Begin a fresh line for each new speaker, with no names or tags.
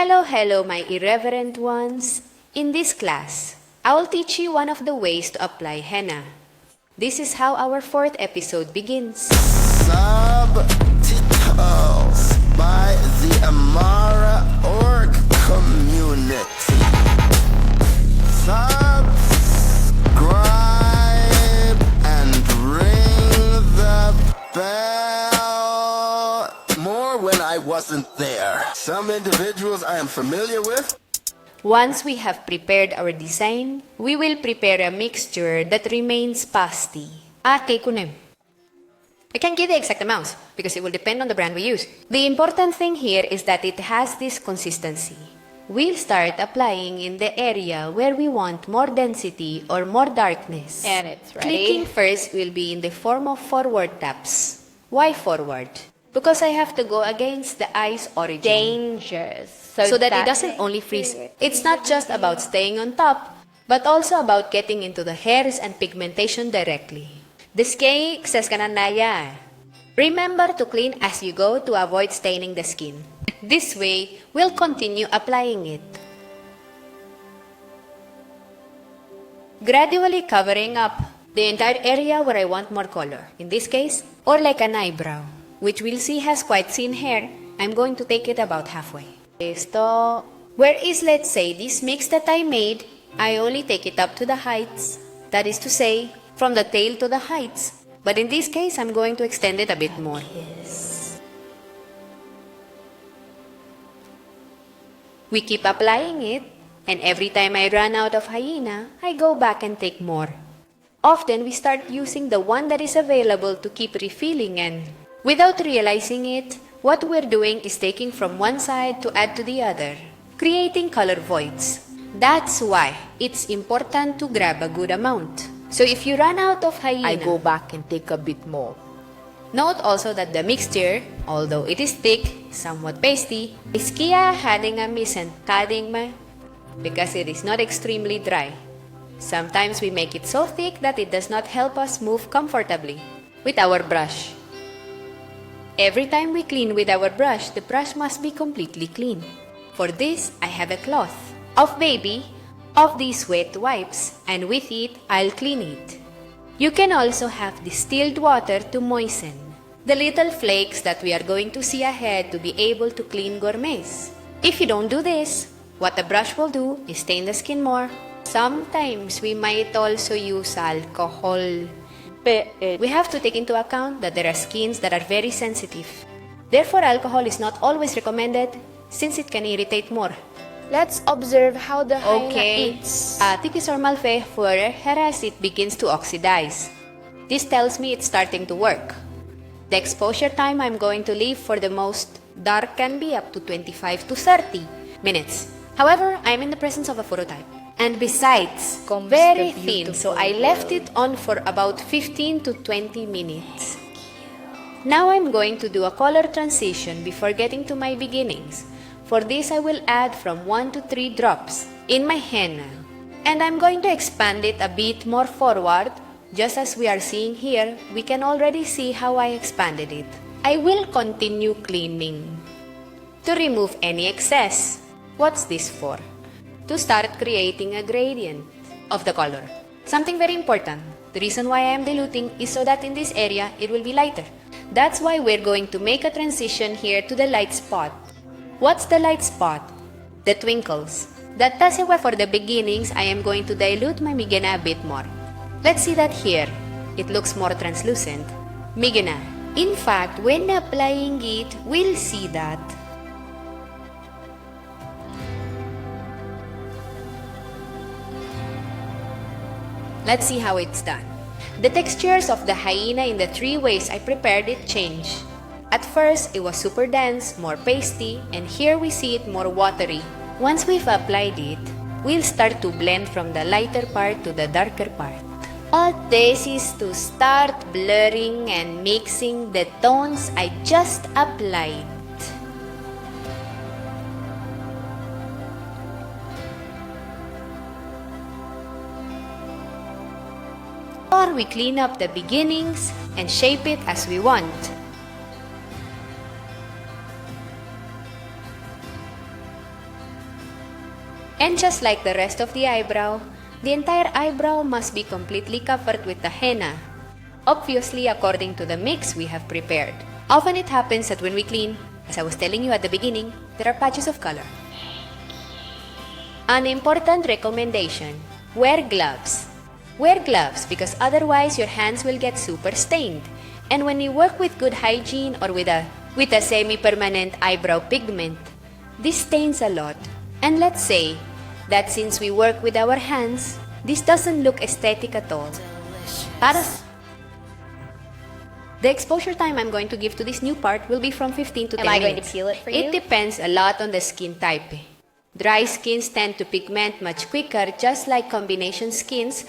Hello, my irreverent ones. In this class, I will teach you one of the ways to apply henna. This is how our fourth episode begins.
Subtitles by the Amara Org community. Subscribe and ring the bell. More when I wasn't there. Some individuals I am familiar with.
Once we have prepared our design, we will prepare a mixture that remains pasty. Okay, kunim. I can't give the exact amounts because it will depend on the brand we use. The important thing here is that it has this consistency. We'll start applying in the area where we want more density or more darkness.
And it's ready.
Clicking first will be in the form of forward taps. Why forward? Because I have to go against the eye's origin.
Dangerous.
So that it doesn't only freeze. It's not just about staying on top, but also about getting into the hairs and pigmentation directly. This cake says kananaya. Remember to clean as you go to avoid staining the skin. This way, we'll continue applying it. Gradually covering up the entire area where I want more color. In this case, or like an eyebrow, which we'll see has quite thin hair, I'm going to take it about halfway. Esto. Whereas, let's say, this mix that I made, I only take it up to the heights. That is to say, from the tail to the heights. But in this case, I'm going to extend it a bit more. We keep applying it, and every time I run out of hyena, I go back and take more. Often, we start using the one that is available to keep refilling, and without realizing it, what we're doing is taking from one side to add to the other, creating color voids. That's why it's important to grab a good amount. So if you run out of hyena,
I go back and take a bit more.
Note also that the mixture, although it is thick, somewhat pasty, is kaya having a misen kading because it is not extremely dry. Sometimes we make it so thick that it does not help us move comfortably with our brush. Every time we clean with our brush, the brush must be completely clean. For this, I have a cloth of baby of these wet wipes, and with it, I'll clean it. You can also have distilled water to moisten the little flakes that we are going to see ahead to be able to clean gourmets. If you don't do this, what the brush will do is stain the skin more. Sometimes we might also use alcohol. We have to take into account that there are skins that are very sensitive. Therefore, alcohol is not always recommended since it can irritate more.
Let's observe how the hyena
Okay,
eats.
tipis or malfe for as it begins to oxidize. This tells me it's starting to work. The exposure time I'm going to leave for the most dark can be up to 25 to 30 minutes. However, I'm in the presence of a phototype. And besides,
Comes
very
the
thin, so
beautiful
I left it on for about 15 to 20 minutes. Now I'm going to do a color transition before getting to my beginnings. For this, I will add from 1 to 3 drops in my henna. And I'm going to expand it a bit more forward. Just as we are seeing here, we can already see how I expanded it. I will continue cleaning to remove any excess. What's this for? To start creating a gradient of the color. Something very important. The reason why I am diluting is so that in this area, it will be lighter. That's why we're going to make a transition here to the light spot. What's the light spot? The twinkles. That does it for the beginnings. I am going to dilute my migana a bit more. Let's see that here. It looks more translucent. Migana. In fact, when applying it, we'll see that. Let's see how it's done. The textures of the hyena in the 3 ways I prepared it change. At first, it was super dense, more pasty, and here we see it more watery. Once we've applied it, we'll start to blend from the lighter part to the darker part. All this is to start blurring and mixing the tones I just applied. Or we clean up the beginnings and shape it as we want. And just like the rest of the eyebrow, the entire eyebrow must be completely covered with the henna, obviously according to the mix we have prepared. Often it happens that when we clean, as I was telling you at the beginning, there are patches of color. An important recommendation: wear gloves. Wear gloves because otherwise your hands will get super stained. And when you work with good hygiene or with a semi-permanent eyebrow pigment, this stains a lot. And let's say that since we work with our hands, this doesn't look aesthetic at all. The exposure time I'm going to give to this new part will be from 15 to 10 minutes.
Am I going to peel it for you?
It depends a lot on the skin type. Dry skins tend to pigment much quicker, just like combination skins,